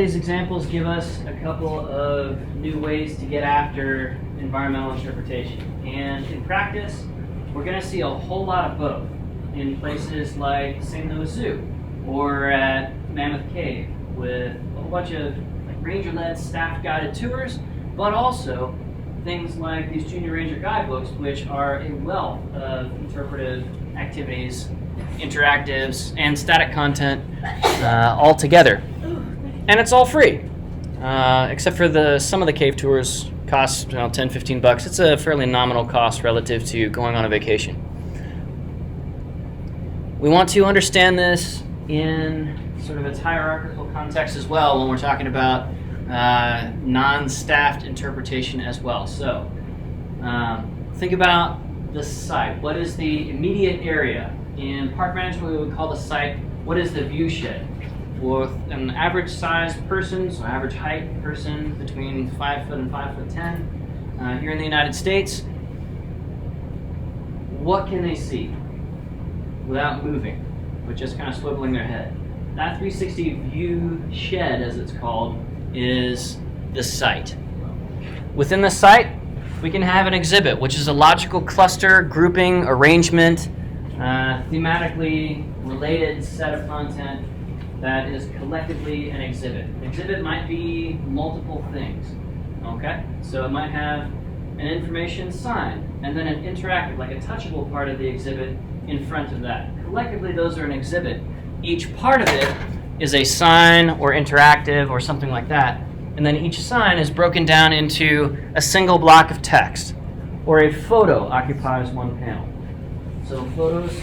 These examples give us a couple of new ways to get after environmental interpretation. And in practice, we're going to see a whole lot of both in places like St. Louis Zoo or at Mammoth Cave with a whole bunch of ranger-led staff-guided tours, but also things like these Junior Ranger guidebooks, which are a wealth of interpretive activities, interactives, and static content all together. And it's all free, except for some of the cave tours cost $10-15. It's a fairly nominal cost relative to going on a vacation. We want to understand this in sort of its hierarchical context as well when we're talking about non-staffed interpretation as well. So think about the site. What is the immediate area? In park management, we would call the site, what is the view shed? With an average sized person, so average height person between 5 foot and 5'10", here in the United States, what can they see without moving, but just kind of swiveling their head? That 360 view shed, as it's called, is the site. Within the site, we can have an exhibit, which is a logical cluster, grouping, arrangement, thematically related set of content that is collectively an exhibit. An exhibit might be multiple things, okay? So it might have an information sign and then an interactive, like a touchable part of the exhibit in front of that. Collectively, those are an exhibit. Each part of it is a sign or interactive or something like that, and then each sign is broken down into a single block of text, or a photo occupies one panel. So photos,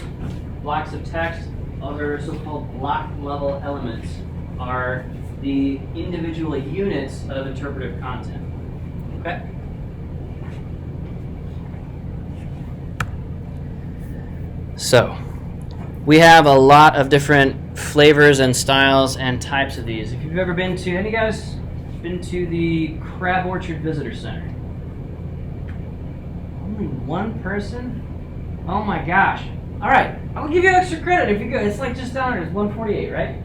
blocks of text, other so-called block level elements are the individual units of interpretive content. Okay? So, we have a lot of different flavors and styles and types of these. If you've ever been to, any guys been to the Crab Orchard Visitor Center? Only one person? Oh my gosh. All right, I'll give you extra credit if you go. It's like just down there. It's 148, right?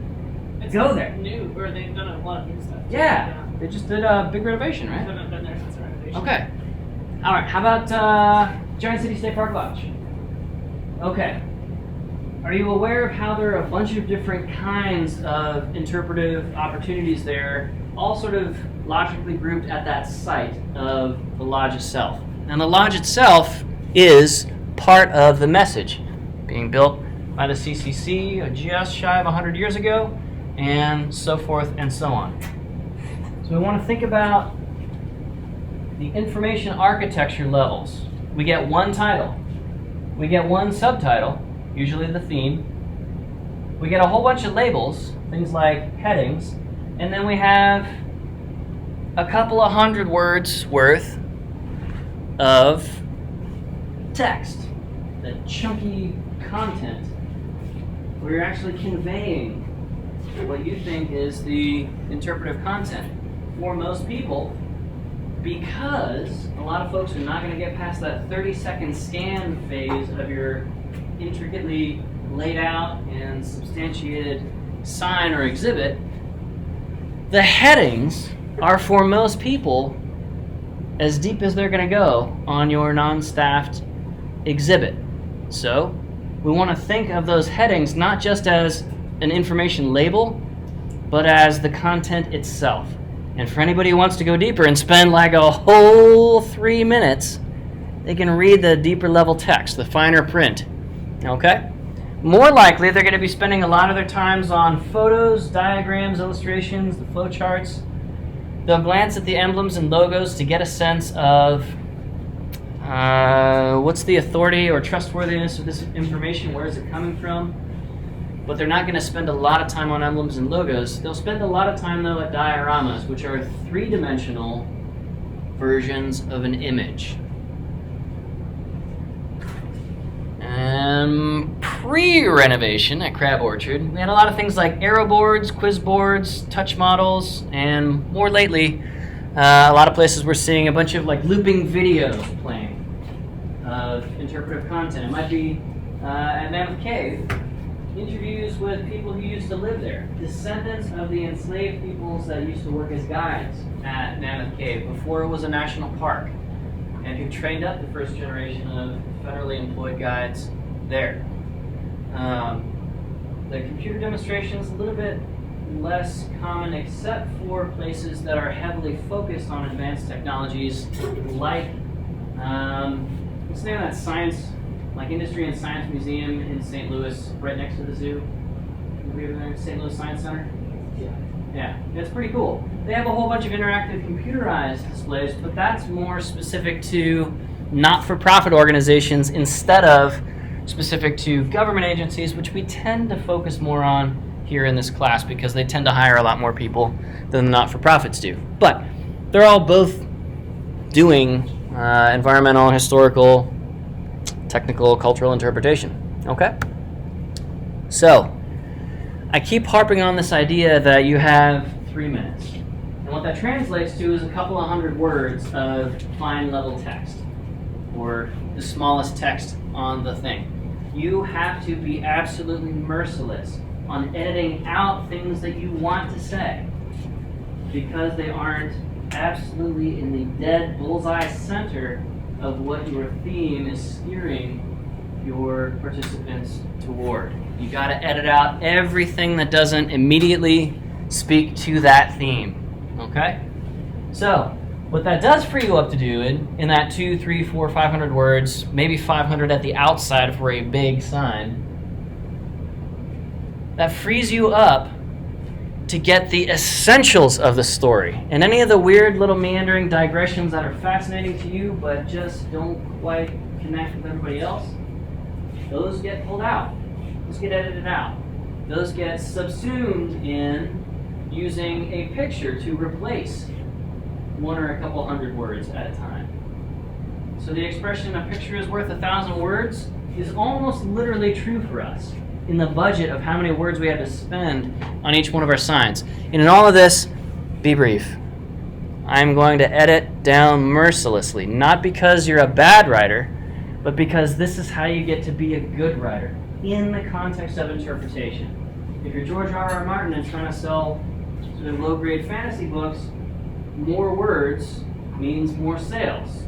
It's go there. New, or they've done a lot of new stuff. Yeah, they just did a big renovation, I right? haven't been there since the renovation. Okay. All right, how about Giant City State Park Lodge? Okay. Are you aware of how there are a bunch of different kinds of interpretive opportunities there, all sort of logically grouped at that site of the lodge itself? And the lodge itself is part of the message, being built by the CCC just shy of 100 years ago, and so forth and so on. So we want to think about the information architecture levels. We get one title. We get one subtitle, usually the theme. We get a whole bunch of labels, things like headings, and then we have a couple of hundred words worth of text, the chunky content, where you're actually conveying what you think is the interpretive content for most people, because a lot of folks are not going to get past that 30-second scan phase of your intricately laid out and substantiated sign or exhibit. The headings are for most people as deep as they're going to go on your non-staffed exhibit. So we want to think of those headings not just as an information label, but as the content itself. And for anybody who wants to go deeper and spend like a whole 3 minutes, they can read the deeper level text, the finer print. Okay? More likely, they're going to be spending a lot of their times on photos, diagrams, illustrations, the flow charts. They'll glance at the emblems and logos to get a sense of what's the authority or trustworthiness of this information, where is it coming from. But they're not going to spend a lot of time on emblems and logos. They'll spend a lot of time, though, at dioramas, which are three-dimensional versions of an image. Pre-renovation at Crab Orchard, we had a lot of things like arrow boards, quiz boards, touch models, and more lately, a lot of places we're seeing a bunch of like looping videos playing of interpretive content. It might be at Mammoth Cave. interviews with people who used to live there, descendants of the enslaved peoples that used to work as guides at Mammoth Cave before it was a national park, and who trained up the first generation of federally employed guides there. The computer demonstration is a little bit less common except for places that are heavily focused on advanced technologies like, what's the name of that science, like Industry and Science Museum in St. Louis, right next to the zoo? Have you ever been to St. Louis Science Center? Yeah, it's pretty cool. They have a whole bunch of interactive computerized displays, but that's more specific to not-for-profit organizations instead of specific to government agencies, which we tend to focus more on here in this class because they tend to hire a lot more people than the not-for-profits do. But they're all both doing environmental, historical, technical, cultural interpretation. Okay? So, I keep harping on this idea that you have 3 minutes. And what that translates to is a couple of hundred words of fine level text, or the smallest text on the thing. You have to be absolutely merciless on editing out things that you want to say, because they aren't absolutely in the dead bullseye center of what your theme is steering your participants toward. You got to edit out everything that doesn't immediately speak to that theme. Okay? So, what that does free you up to do in that 2, 3, 4, 500 words, maybe 500 at the outside for a big sign, that frees you up to get the essentials of the story. And any of the weird little meandering digressions that are fascinating to you but just don't quite connect with everybody else, those get pulled out. Those get edited out. Those get subsumed in using a picture to replace 1 or a couple hundred words at a time. So the expression, "a picture is worth 1,000 words," is almost literally true for us in the budget of how many words we have to spend on each one of our signs. And in all of this, be brief. I'm going to edit down mercilessly, not because you're a bad writer, but because this is how you get to be a good writer in the context of interpretation. If you're George R.R. Martin and trying to sell sort of low-grade fantasy books, more words means more sales.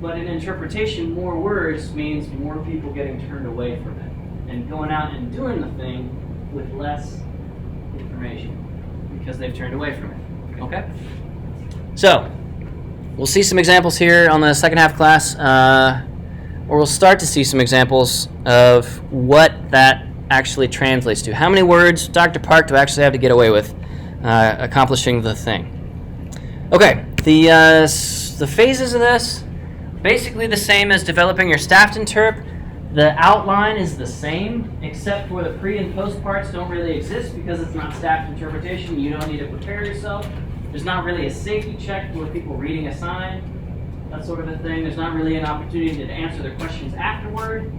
But in interpretation, more words means more people getting turned away from it and going out and doing the thing with less information because they've turned away from it. Okay? So, we'll see some examples here on the second half class, or we'll start to see some examples of what that actually translates to. How many words Dr. Park do I actually have to get away with accomplishing the thing? Okay, the phases of this, basically the same as developing your staffed interp. The outline is the same, except for the pre and post parts don't really exist because it's not staffed interpretation. You don't need to prepare yourself. There's not really a safety check for people reading a sign, that sort of a thing. There's not really an opportunity to answer their questions afterward.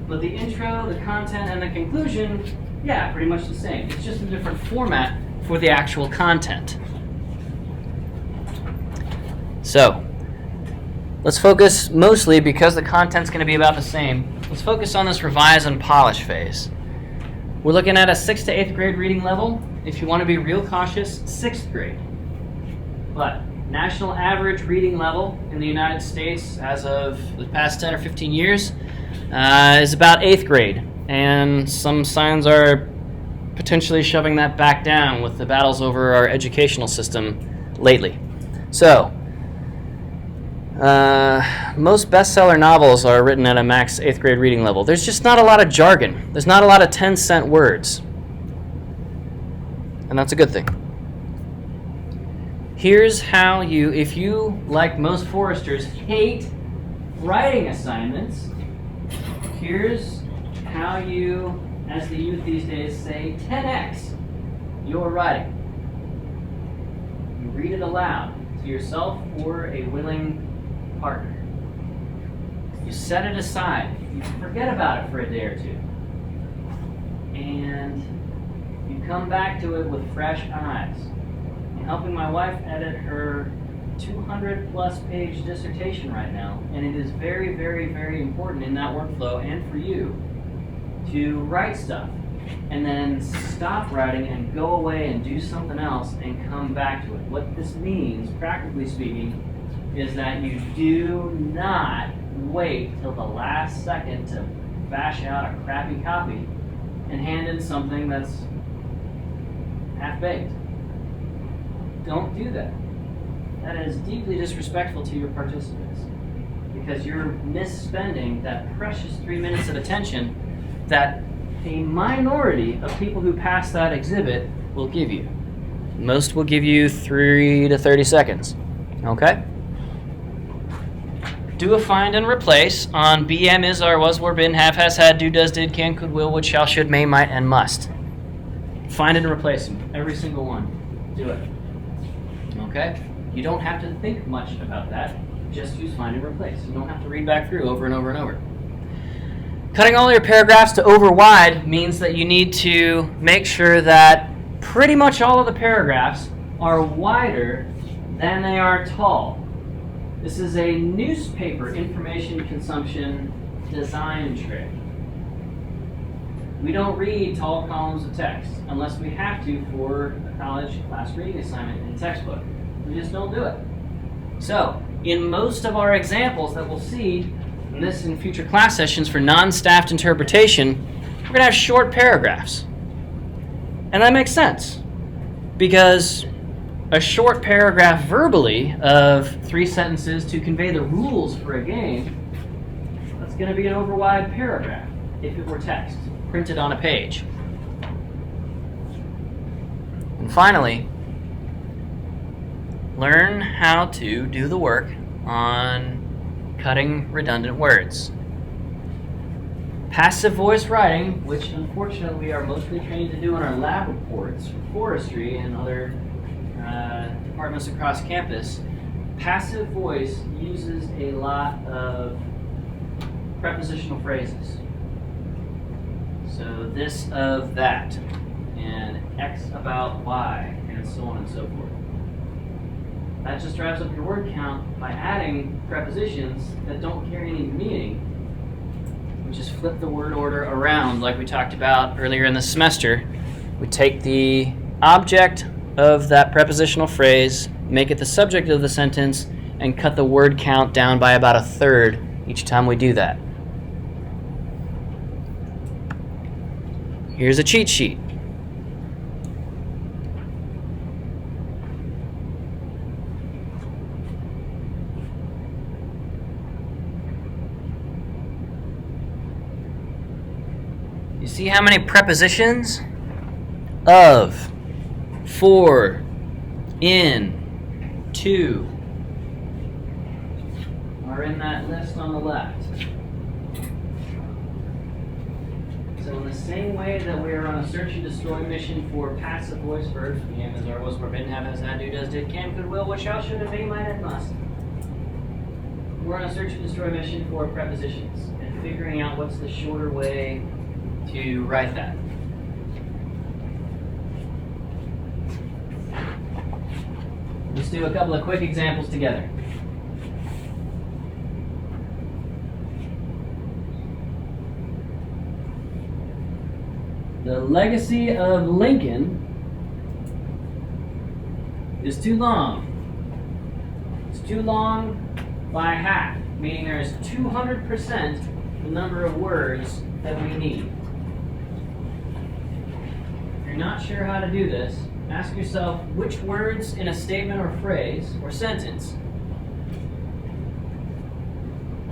But the intro, the content, and the conclusion, yeah, pretty much the same. It's just a different format for the actual content. So, let's focus mostly, because the content's going to be about the same, let's focus on this revise and polish phase. We're looking at a 6th to 8th grade reading level. If you want to be real cautious, 6th grade. But national average reading level in the United States as of the past 10 or 15 years is about 8th grade. And some signs are potentially shoving that back down with the battles over our educational system lately. So, most bestseller novels are written at a max 8th grade reading level. There's just not a lot of jargon. There's not a lot of 10-cent words. And that's a good thing. Here's how you, if you, like most foresters, hate writing assignments, here's how you, as the youth these days say, 10x your writing. You read it aloud to yourself or a willing partner. You set it aside. You forget about it for a day or two. And you come back to it with fresh eyes. I'm helping my wife edit her 200-plus page dissertation right now, and it is very, very, very important in that workflow and for you to write stuff and then stop writing and go away and do something else and come back to it. What this means, practically speaking, is that you do not wait till the last second to bash out a crappy copy and hand in something that's half-baked. Don't do that. That is deeply disrespectful to your participants because you're misspending that precious 3 minutes of attention that a minority of people who pass that exhibit will give you. Most will give you 3 to 30 seconds. Okay? Do a find and replace on be, am, is, are, was, were, been, have, has, had, do, does, did, can, could, will, would, shall, should, may, might, and must. Find it and replace them. Every single one. Do it. Okay? You don't have to think much about that. Just use find and replace. You don't have to read back through over and over and over. Cutting all your paragraphs to over wide means that you need to make sure that pretty much all of the paragraphs are wider than they are tall. This is a newspaper information consumption design trick. We don't read tall columns of text unless we have to for a college class reading assignment in a textbook. We just don't do it. So, in most of our examples that we'll see in this and future class sessions for non-staffed interpretation, we're going to have short paragraphs. And that makes sense because a short paragraph verbally of 3 sentences to convey the rules for a game, that's going to be an overwide paragraph if it were text printed on a page. And finally, learn how to do the work on cutting redundant words. Passive voice writing, which unfortunately we are mostly trained to do in our lab reports for forestry and other departments across campus, passive voice uses a lot of prepositional phrases. So this of that, and X about Y, and so on and so forth. That just drives up your word count by adding prepositions that don't carry any meaning. We just flip the word order around like we talked about earlier in the semester. We take the object of that prepositional phrase, make it the subject of the sentence, and cut the word count down by about 1/3 each time we do that. Here's a cheat sheet. You see how many prepositions? Of, for, in, to are in that list on the left. So in the same way that we are on a search and destroy mission for passive voice verbs, be, am, is, are, was, were, been, have, has, had, do, does, did, can, could, will, would, shall, should, have, may, might, and must. We're on a search and destroy mission for prepositions and figuring out what's the shorter way to write that. Let's do a couple of quick examples together. The legacy of Lincoln is too long. It's too long by half, meaning there's 200% the number of words that we need. If you're not sure how to do this, ask yourself which words in a statement or phrase or sentence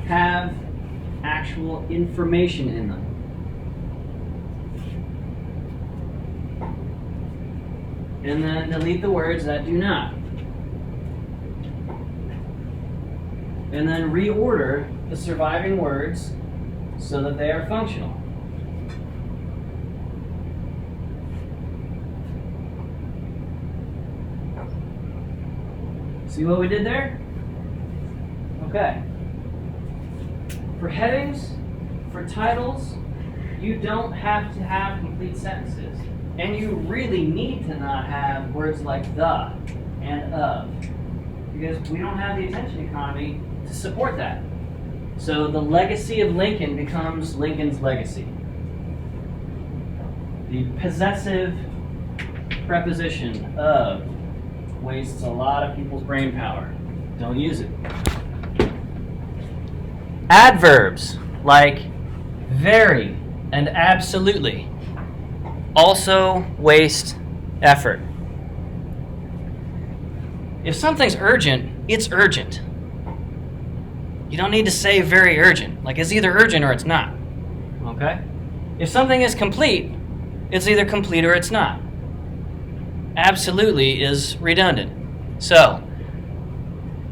have actual information in them. And then delete the words that do not. And then reorder the surviving words so that they are functional. See what we did there? Okay. For headings, for titles, you don't have to have complete sentences. And you really need to not have words like the and of, because we don't have the attention economy to support that. So the legacy of Lincoln becomes Lincoln's legacy. The possessive preposition of wastes a lot of people's brain power. Don't use it. Adverbs like very and absolutely also waste effort. If something's urgent, it's urgent. You don't need to say very urgent. Like it's either urgent or it's not. Okay? If something is complete, it's either complete or it's not. Absolutely is redundant. So,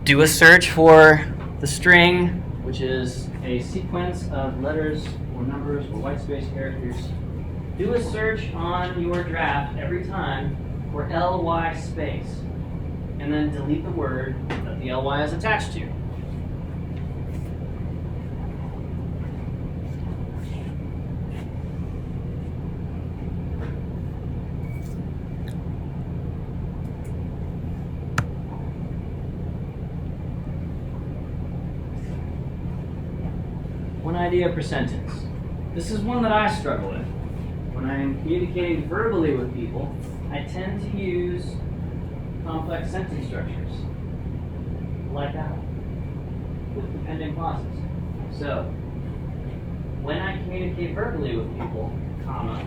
do a search for the string, which is a sequence of letters or numbers or white space characters. Do a search on your draft every time for ly space, and then delete the word that the ly is attached to. One idea per sentence. This is one that I struggle with. When I'm communicating verbally with people, I tend to use complex sentence structures, like that one, with dependent clauses. So, when I communicate verbally with people, comma,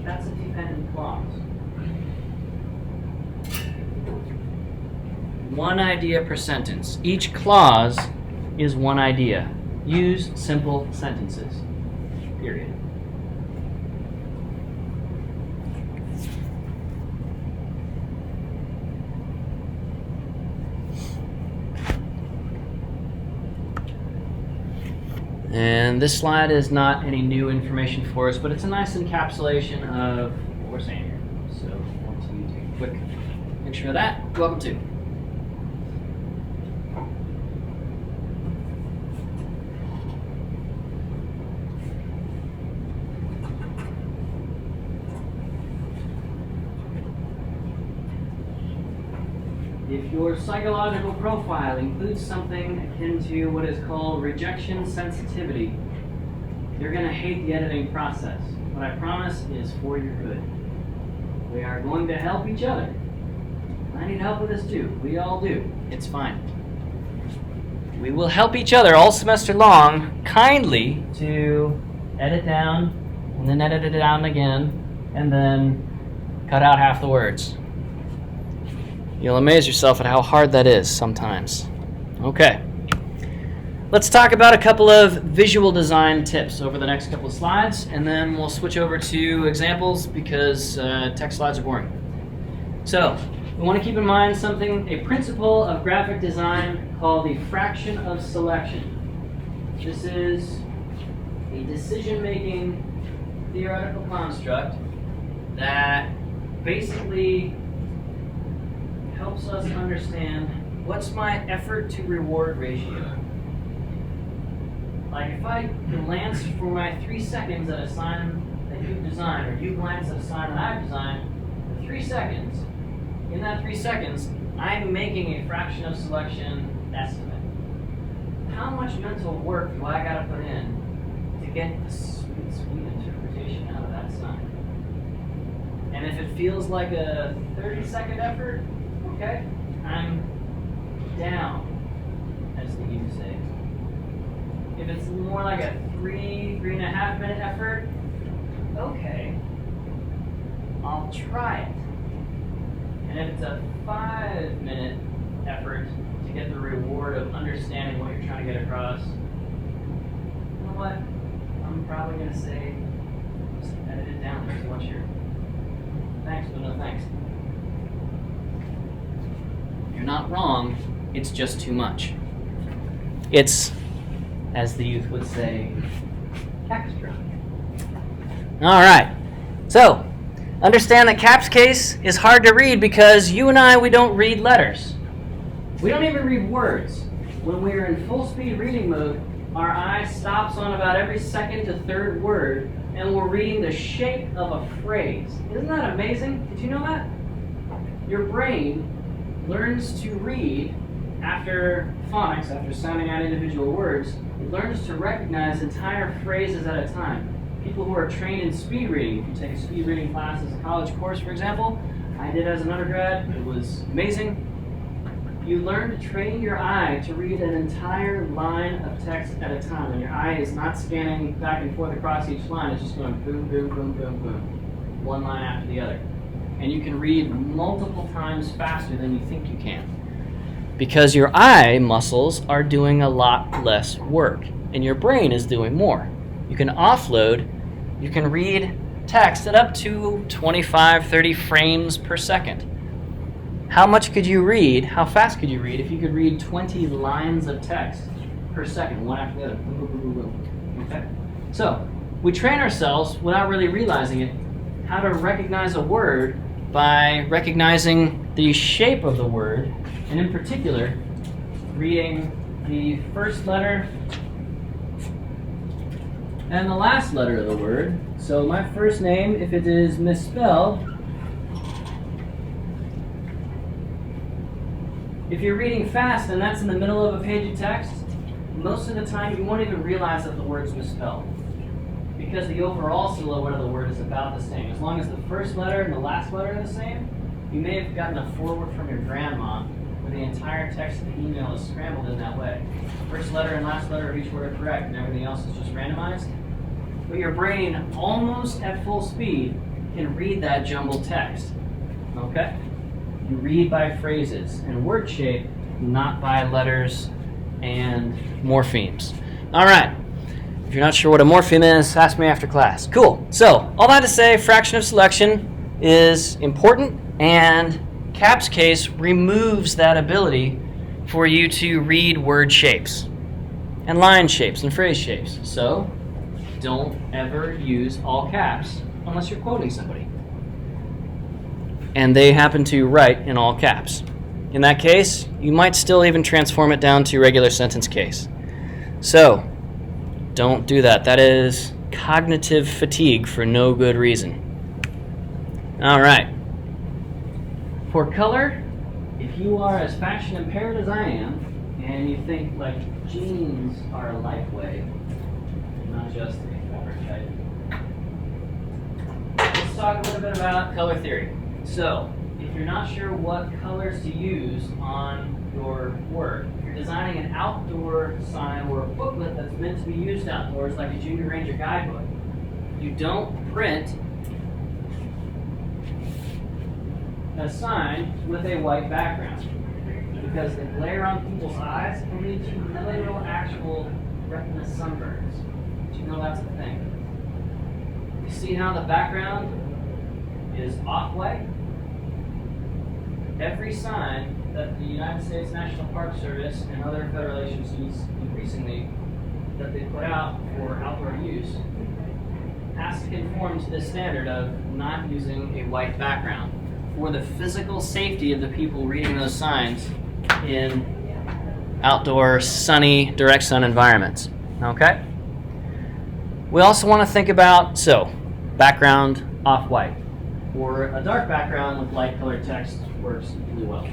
that's a dependent clause. One idea per sentence. Each clause is one idea. Use simple sentences, period. And this slide is not any new information for us, but it's a nice encapsulation of what we're saying here. So I want to take a quick picture of that. Welcome to. If your psychological profile includes something akin to what is called rejection sensitivity, you're going to hate the editing process. What I promise is for your good. We are going to help each other. I need help with this too. We all do. It's fine. We will help each other all semester long, kindly, to edit down, and then edit it down again, and then cut out half the words. You'll amaze yourself at how hard that is sometimes. Okay. Let's talk about a couple of visual design tips over the next couple of slides, and then we'll switch over to examples because text slides are boring. So, we want to keep in mind a principle of graphic design called the fraction of selection. This is a decision-making theoretical construct that basically helps us understand what's my effort to reward ratio. Like if I glance for my 3 seconds at a sign that you've designed, or you glance at a sign that I've designed, for 3 seconds, in that 3 seconds, I'm making a fraction of selection estimate. How much mental work do I gotta put in to get the sweet interpretation out of that sign? And if it feels like a 30-second effort, okay, I'm down, as they used to say. If it's more like a 3.5 minute effort, okay, I'll try it. And if it's a 5-minute effort to get the reward of understanding what you're trying to get across, you know what? I'm probably going to say, just edit it down. So what's your thanks, but no thanks. You're not wrong, it's just too much. It's, as the youth would say, extra. All right, so understand that caps case is hard to read because you and I, we don't read letters. We don't even read words. When we're in full speed reading mode, our eye stops on about every second to third word, and we're reading the shape of a phrase. Isn't that amazing? Did you know that? Your brain learns to read after phonics, after sounding out individual words. It learns to recognize entire phrases at a time. People who are trained in speed reading, if you take a speed reading class as a college course, for example, I did as an undergrad, it was amazing. You learn to train your eye to read an entire line of text at a time, and your eye is not scanning back and forth across each line, it's just going boom, boom, boom, boom, boom, one line after the other. And you can read multiple times faster than you think you can, because your eye muscles are doing a lot less work, and your brain is doing more. You can offload, you can read text at up to 25, 30 frames per second. How much could you read, how fast could you read if you could read 20 lines of text per second, one after the other? Boom, boom, boom, boom, boom. Okay? So, we train ourselves, without really realizing it, how to recognize a word by recognizing the shape of the word, and in particular, reading the first letter and the last letter of the word. So my first name, if it is misspelled, if you're reading fast and that's in the middle of a page of text, most of the time you won't even realize that the word's misspelled, because the overall silhouette of the word is about the same. As long as the first letter and the last letter are the same, you may have gotten a forward from your grandma where the entire text of the email is scrambled in that way. First letter and last letter of each word are correct and everything else is just randomized. But your brain, almost at full speed, can read that jumbled text. Okay? You read by phrases and word shape, not by letters and morphemes. All right. If you're not sure what a morpheme is, ask me after class. Cool. So, all that to say, fraction of selection is important, and CAPS case removes that ability for you to read word shapes and line shapes and phrase shapes. So, don't ever use all caps unless you're quoting somebody and they happen to write in all caps. In that case, you might still even transform it down to regular sentence case. So, don't do that. That is cognitive fatigue for no good reason. All right. For color, if you are as fashion impaired as I am, and you think like jeans are a life way, not just a fabric type, let's talk a little bit about color theory. So, if you're not sure what colors to use on your work, if you're designing an outdoor sign or a booklet that's meant to be used outdoors, like a Junior Ranger guidebook, you don't print a sign with a white background, because the glare on people's eyes can lead to literal actual retina sunburns. Did you know that's a thing? You see how the background is off-white? Every sign that the United States National Park Service and other federal agencies increasingly that they put out for outdoor use has to conform to this standard of not using a white background for the physical safety of the people reading those signs in outdoor, sunny, direct sun environments. Okay? We also want to think about, background off-white, or a dark background with light colored text works really well,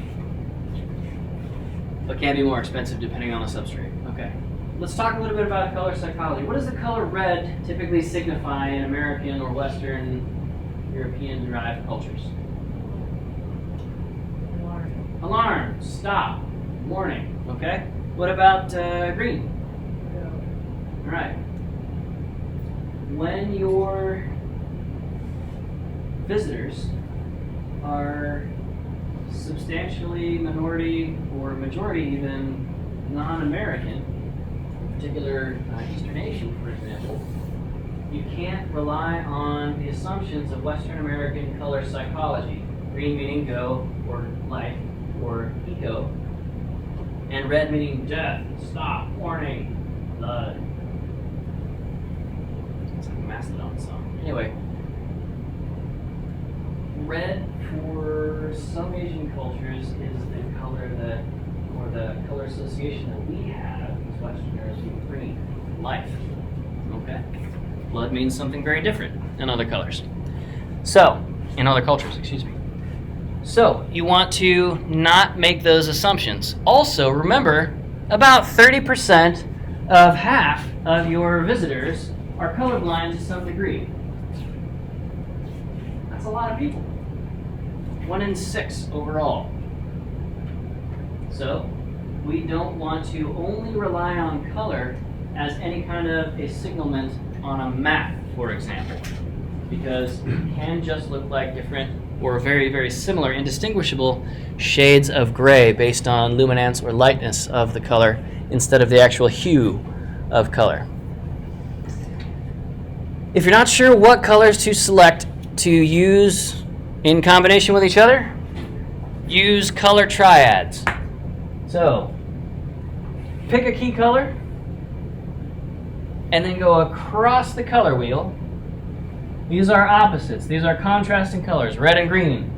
but can be more expensive depending on the substrate. Okay, let's talk a little bit about color psychology. What does the color red typically signify in American or Western European derived cultures? Alarm, stop, warning. Okay, what about green? All right, when your visitors are substantially minority or majority even non-American, particular Eastern Asian, for example, you can't rely on the assumptions of Western American color psychology. Green meaning go, or life, or eco, and red meaning death, stop, warning, blood. It's like a Mastodon song. Anyway, red for some Asian cultures is the color that, or the color association that we have as Westerners with green, life. Okay? Blood means something very different in other colors. So, in other cultures, excuse me. So, you want to not make those assumptions. Also, remember, about 30% of half of your visitors are colorblind to some degree. That's a lot of people. 1 in 6 overall. So we don't want to only rely on color as any kind of a signalment on a map, for example, because it can just look like different or very, very similar, indistinguishable shades of gray based on luminance or lightness of the color instead of the actual hue of color. If you're not sure what colors to select to use in combination with each other, use color triads. So, pick a key color and then go across the color wheel. These are opposites. These are contrasting colors, red and green,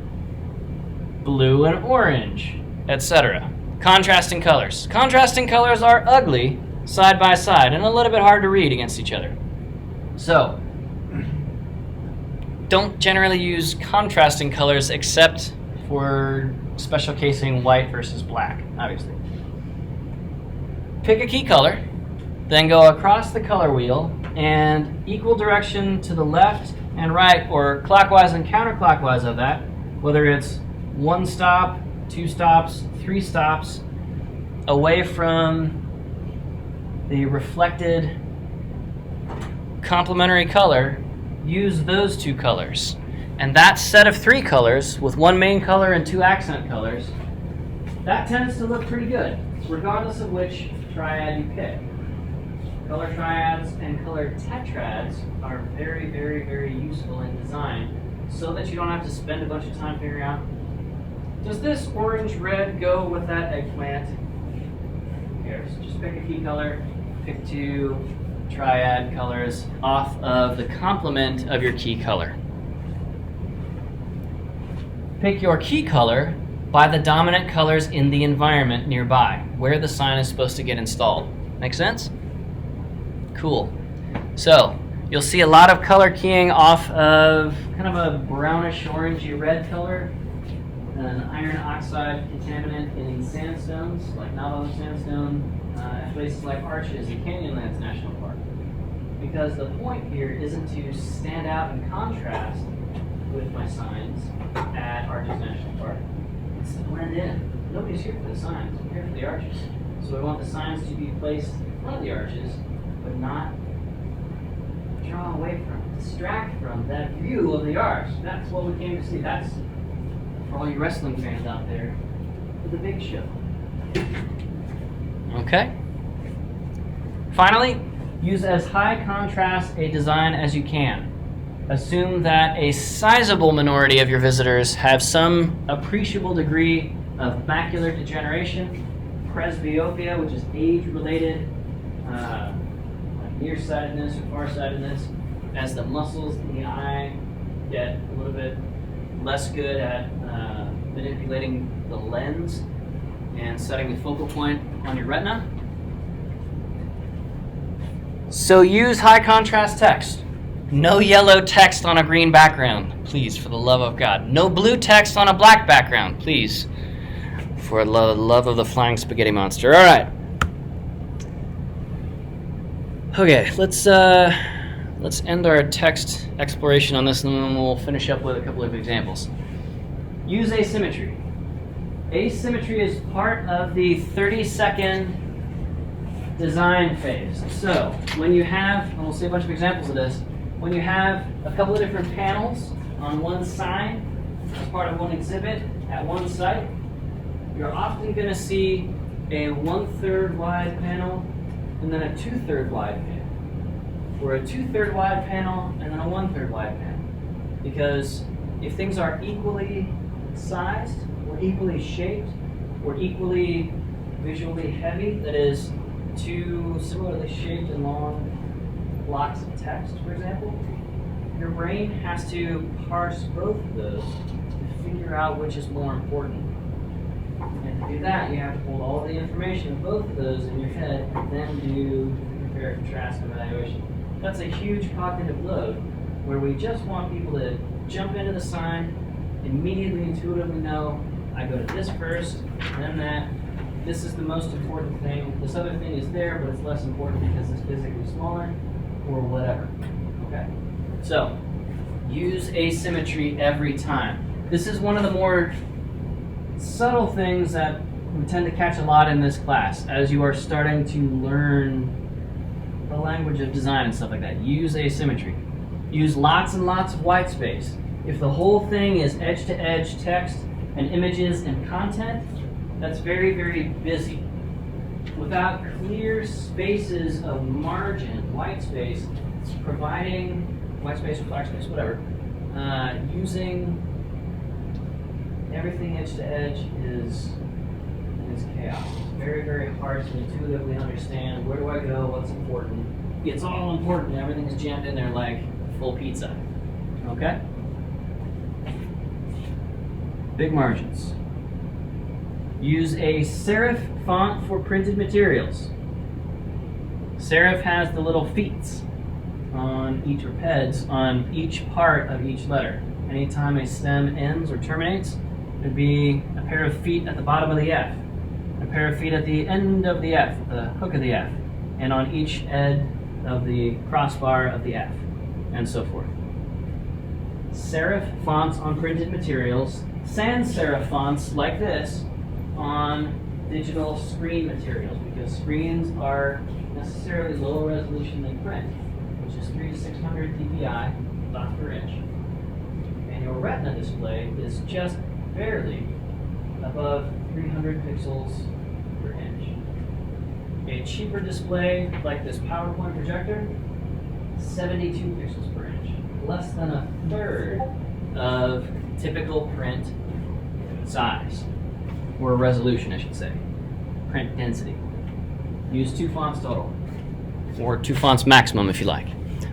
blue and orange, etc. Contrasting colors. Contrasting colors are ugly side by side and a little bit hard to read against each other. So, don't generally use contrasting colors except for special casing white versus black, obviously. Pick a key color, then go across the color wheel and equal direction to the left and right, or clockwise and counterclockwise of that, whether it's 1 stop, 2 stops, 3 stops, away from the reflected complementary color, use those 2 colors. And that set of 3 colors, with 1 main color and 2 accent colors, that tends to look pretty good, regardless of which triad you pick. Color triads and color tetrads are very, very, very useful in design so that you don't have to spend a bunch of time figuring out, does this orange-red go with that eggplant? Who cares? Just pick a key color, pick 2 triad colors off of the complement of your key color. Pick your key color by the dominant colors in the environment nearby, where the sign is supposed to get installed. Make sense? Cool. So, you'll see a lot of color keying off of kind of a brownish orangey red color, an iron oxide contaminant in sandstones, like Navajo sandstone, at places like Arches and Canyonlands National Park. Because the point here isn't to stand out and contrast with my signs at Arches National Park. It's to blend in. Nobody's here for the signs, we're here for the arches. So we want the signs to be placed in front of the arches, but not draw away from, distract from that view of the arch. That's what we came to see. That's for all you wrestling fans out there, for the big show. Okay. Finally, use as high contrast a design as you can. Assume that a sizable minority of your visitors have some appreciable degree of macular degeneration, presbyopia, which is age-related, nearsightedness or farsightedness, as the muscles in the eye get a little bit less good at manipulating the lens and setting the focal point on your retina. So use high contrast text. No yellow text on a green background, please, for the love of God. No blue text on a black background, please, for the love of the flying spaghetti monster. All right. Okay, let's end our text exploration on this, and then we'll finish up with a couple of examples. Use asymmetry. Asymmetry is part of the 30-second design phase. So when you have, and we'll see a bunch of examples of this, when you have a couple of different panels on one sign as part of one exhibit at one site, you're often going to see a 1/3 wide panel and then a 2/3 wide panel, or a 2/3 wide panel and then a 1/3 wide panel. Because if things are equally sized, or equally shaped, or equally visually heavy, that is, 2 similarly shaped and long blocks of text, for example, your brain has to parse both of those to figure out which is more important. And to do that, you have to hold all the information of both of those in your head and then do the compare and contrast evaluation. That's a huge cognitive load where we just want people to jump into the sign, immediately intuitively know, I go to this first, then that. This is the most important thing. This other thing is there, but it's less important because it's physically smaller. or whatever. Okay? So, use asymmetry every time. This is one of the more subtle things that we tend to catch a lot in this class as you are starting to learn the language of design and stuff like that. Use asymmetry. Use lots and lots of white space. If the whole thing is edge-to-edge text and images and content, that's very, very busy. Without clear spaces of margin, white space, providing white space or black space, whatever, using everything edge to edge is chaos. It's very, very hard to intuitively understand where do I go, what's important. It's all important. Everything's jammed in there like full pizza. Okay? Big margins. Use a serif font for printed materials. Serif has the little feet on each, or peds, on each part of each letter. Anytime a stem ends or terminates, there'd be a pair of feet at the bottom of the F, a pair of feet at the end of the F, the hook of the F, and on each edge of the crossbar of the F, and so forth. Serif fonts on printed materials, sans serif fonts like this on digital screen materials, because screens are necessarily lower resolution than print, which is 3 to 600 dpi, dots per inch. And your Retina display is just barely above 300 pixels per inch. A cheaper display like this PowerPoint projector, 72 pixels per inch, less than a third of typical print size, or resolution, I should say, print density. Use 2 fonts total, or 2 fonts maximum if you like.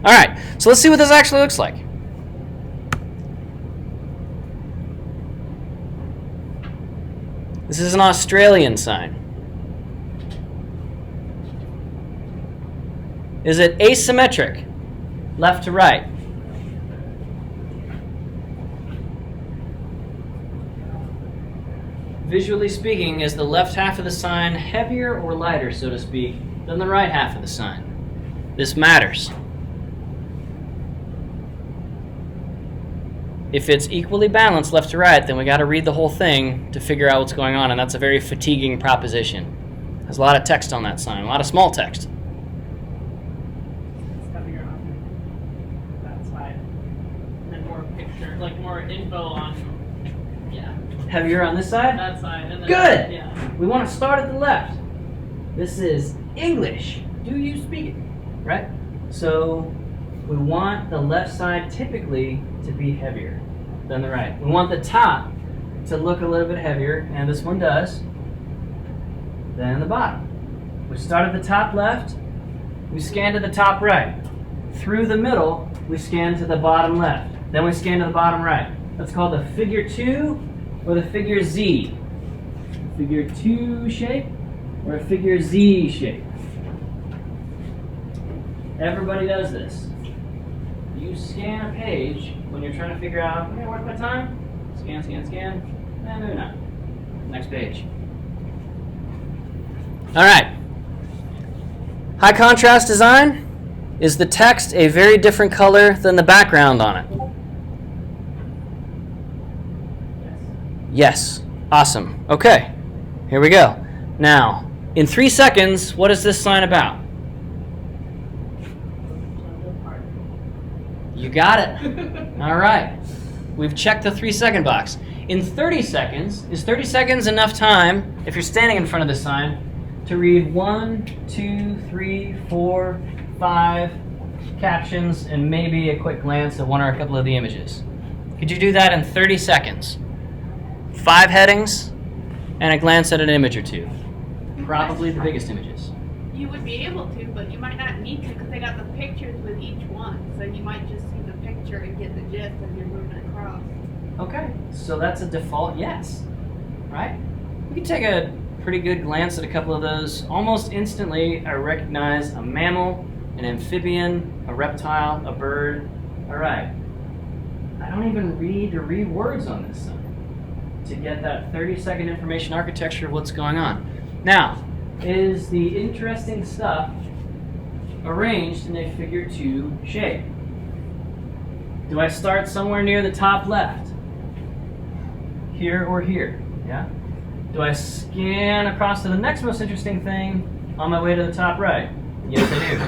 All right, so let's see what this actually looks like. This is an Australian sign. Is it asymmetric, left to right? Visually speaking, is the left half of the sign heavier or lighter, so to speak, than the right half of the sign? This matters. If it's equally balanced left to right, then we got to read the whole thing to figure out what's going on, and that's a very fatiguing proposition. There's a lot of text on that sign, a lot of small text. It's heavier on that side. And then more picture, like more info on, yeah, Heavier on this side? that side. And then, Good! Yeah. We want to start at the left. This is English. Do you speak it? Right? So we want the left side typically to be heavier than the right. We want the top to look a little bit heavier, and this one does, than the bottom. We start at the top left, we scan to the top right. Through the middle, we scan to the bottom left. Then we scan to the bottom right. That's called the figure 2 or the figure Z. Figure 2 shape or a figure Z shape. Everybody does this. You scan a page when you're trying to figure out, okay, where's my time? Scan, scan, scan. And maybe not. Next page. All right. High contrast design. Is the text a very different color than the background on it? Yes. Awesome. Okay. Here we go. Now, in 3 seconds, what is this sign about? You got it. All right. We've checked the 3-second box. In 30 seconds, is 30 seconds enough time, if you're standing in front of the sign, to read 1, 2, 3, 4, 5 captions and maybe a quick glance at one or a couple of the images? Could you do that in 30 seconds? 5 headings and a glance at an image or 2. Probably the biggest images. You would be able to, but you might not need to because they got the pictures with each one. So you might just see the picture and get the gist as you're moving across. Okay, so that's a default yes, right? We can take a pretty good glance at a couple of those. Almost instantly, I recognize a mammal, an amphibian, a reptile, a bird. All right. I don't even read or read words on this sign to get that 30-second information architecture of what's going on. Now, is the interesting stuff arranged in a figure 2 shape? Do I start somewhere near the top left? Here or here? Yeah? Do I scan across to the next most interesting thing on my way to the top right? Yes, I do.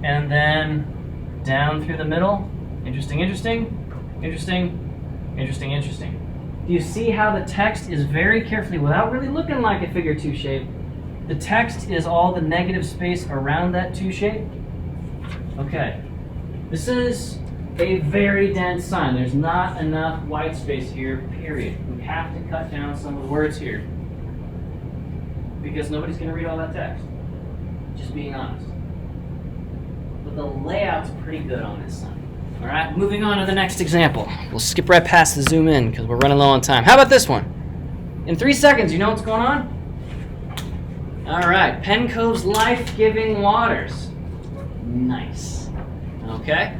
And then down through the middle. Interesting, interesting, interesting, interesting, interesting. Do you see how the text is very carefully, without really looking like a figure 2 shape, the text is all the negative space around that 2 shape? Okay. This is a very dense sign. There's not enough white space here, period. We have to cut down some of the words here, because nobody's going to read all that text. Just being honest. But the layout's pretty good on this sign. All right, moving on to the next example. We'll skip right past the zoom in because we're running low on time. How about this one? In 3 seconds, you know what's going on? All right, Penn Cove's Life-Giving Waters. Nice. Okay.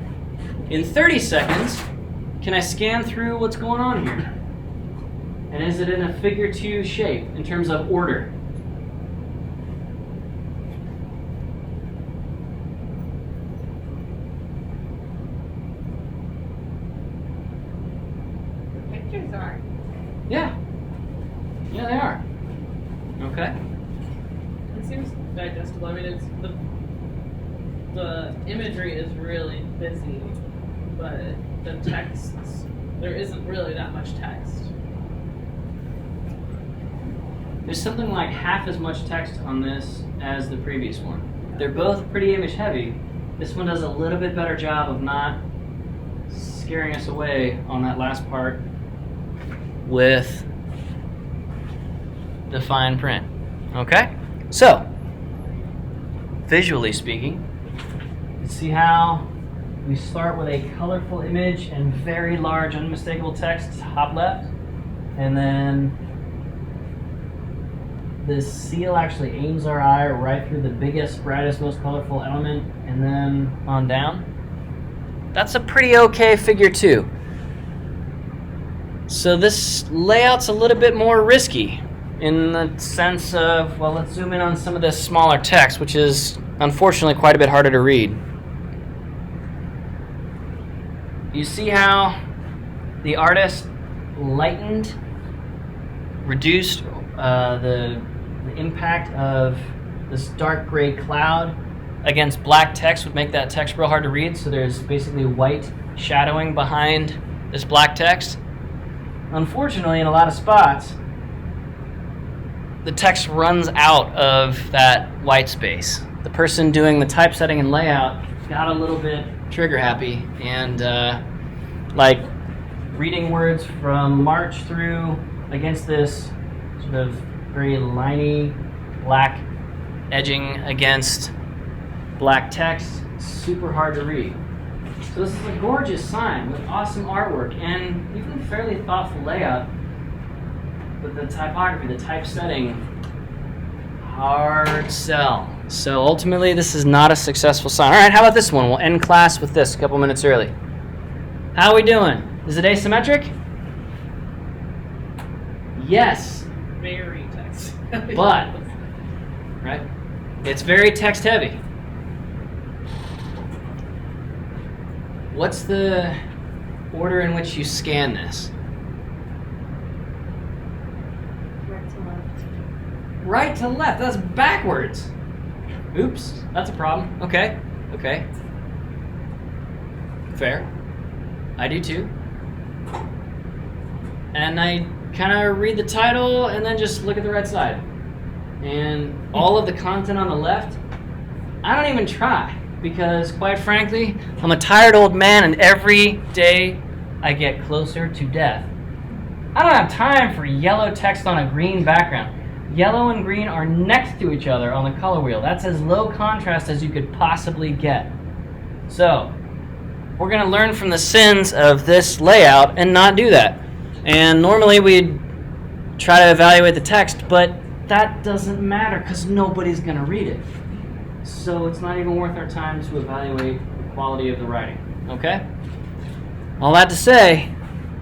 In 30 seconds, can I scan through what's going on here? And is it in a figure 2 shape in terms of order? The pictures are. Yeah. Yeah, they are. Okay. It seems digestible. I mean, it's the imagery is really busy, but the text, there isn't really that much text. There's something like half as much text on this as the previous one. They're both pretty image heavy. This one does a little bit better job of not scaring us away on that last part with the fine print. Okay? So, visually speaking, you see how we start with a colorful image and very large unmistakable text top left, and then this seal actually aims our eye right through the biggest, brightest, most colorful element, and then on down. That's a pretty okay figure 2. So this layout's a little bit more risky in the sense of, well, let's zoom in on some of this smaller text, which is unfortunately quite a bit harder to read. You see how the artist lightened, reduced the impact of this dark gray cloud against black text would make that text real hard to read, so there's basically white shadowing behind this black text. Unfortunately, in a lot of spots, the text runs out of that white space. The person doing the typesetting and layout got a little bit trigger happy and like reading words from March through against this sort of very liney black edging against black text, super hard to read. So this is a gorgeous sign with awesome artwork and even fairly thoughtful layout, but the typography, the typesetting, hard sell. So ultimately this is not a successful sign. All right, how about this one? We'll end class with this a couple minutes early. How are we doing? Is it asymmetric? Yes. Very text. But, right? It's very text heavy. What's the order in which you scan this? Right to left. Right to left. That's backwards. Oops. That's a problem. Okay. Okay. Fair. I do too. And I kind of read the title and then just look at the right side. And all of the content on the left, I don't even try. Because, quite frankly, I'm a tired old man and every day I get closer to death. I don't have time for yellow text on a green background. Yellow and green are next to each other on the color wheel. That's as low contrast as you could possibly get. So, we're going to learn from the sins of this layout and not do that. And normally we'd try to evaluate the text, but that doesn't matter because nobody's going to read it. So it's not even worth our time to evaluate the quality of the writing, okay? All that to say,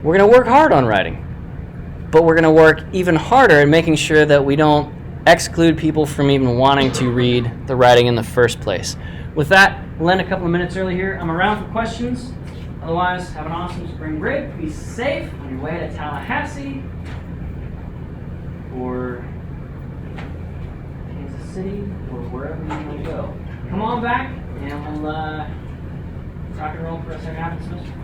we're going to work hard on writing, but we're going to work even harder at making sure that we don't exclude people from even wanting to read the writing in the first place. with that, Len, a couple of minutes early here. I'm around for questions. Otherwise, have an awesome spring break. Be safe on your way to Tallahassee or Kansas City or wherever you want to go. Come on back and we'll rock and roll for a second half of the semester.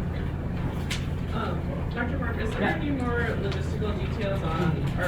Dr. Mark, is there Yeah. any more logistical details on, or